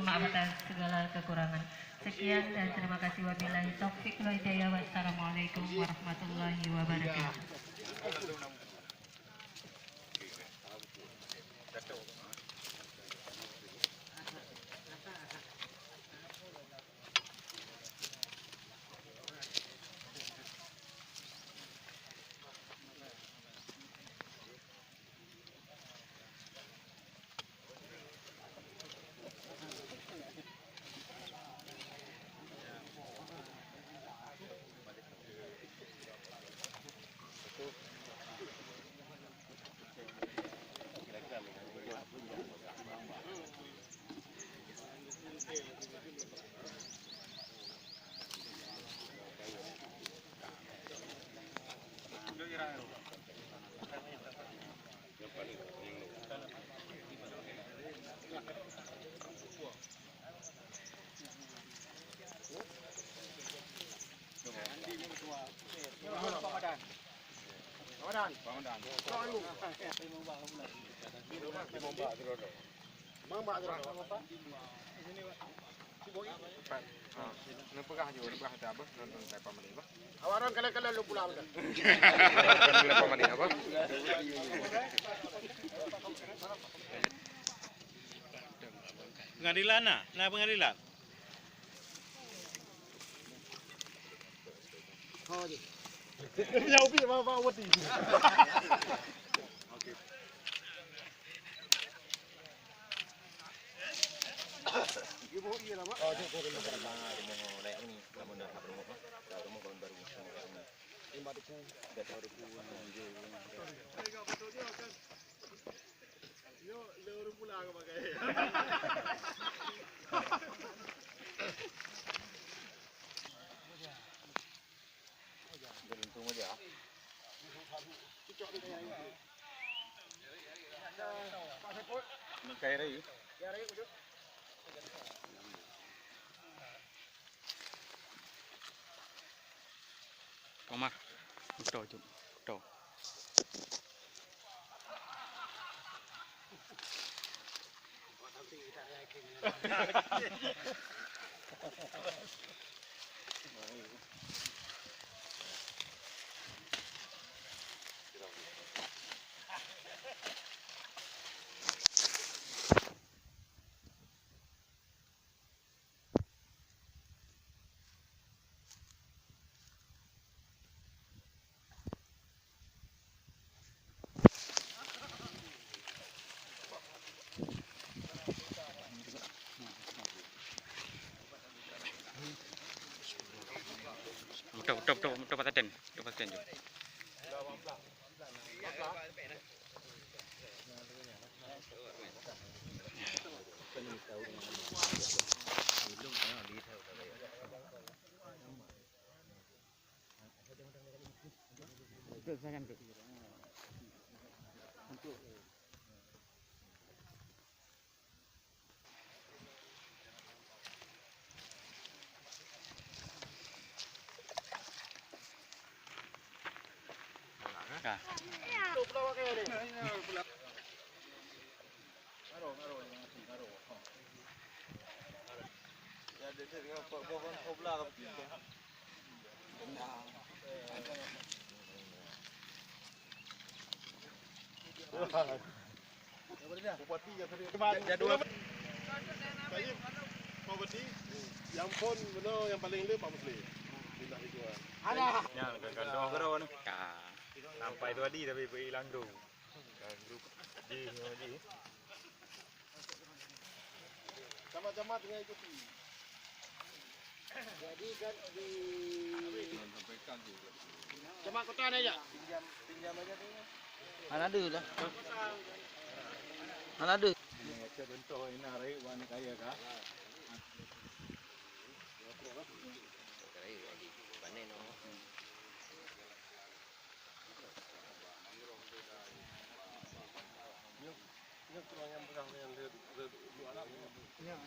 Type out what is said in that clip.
maaf atas segala kekurangan. Sekian dan terima kasih. Wabillahi taufiq wal hidayah. Wassalamualaikum warahmatullahi wabarakatuh. Awaran kala-kala lu pulang kan. Pengadilan nah pengadilan. Jauh pi bawa wati. Ibu iya lama. Oh, dia kau kena terbang dengan layak ni. Lama dah tak berumur mah. Dah rumah kawan baru. Lima ribu. Dah tahu ribu. Yo, le orang pulang ke pakai. Beruntung aja. Cucuk dia yang ini. Pak Sepul. Nak kaya rai. Kaya rai cucuk. Omar. Betul tu. Betul. Betul paten je. Jadwal. Properti yang pun benar yang paling le Pak Muslim. Tidak dijual. Ada. Yang gandong ke ron. Sampai tu tadi tapi hilang tu. Grup di. Sama-sama dengan ikuti. Jadi kan di sampaikan juga. Cuma kota aja. Pinjam aja tu. Ada lah. Ada. Macam bentuk ini hari warna kaya kah? Yang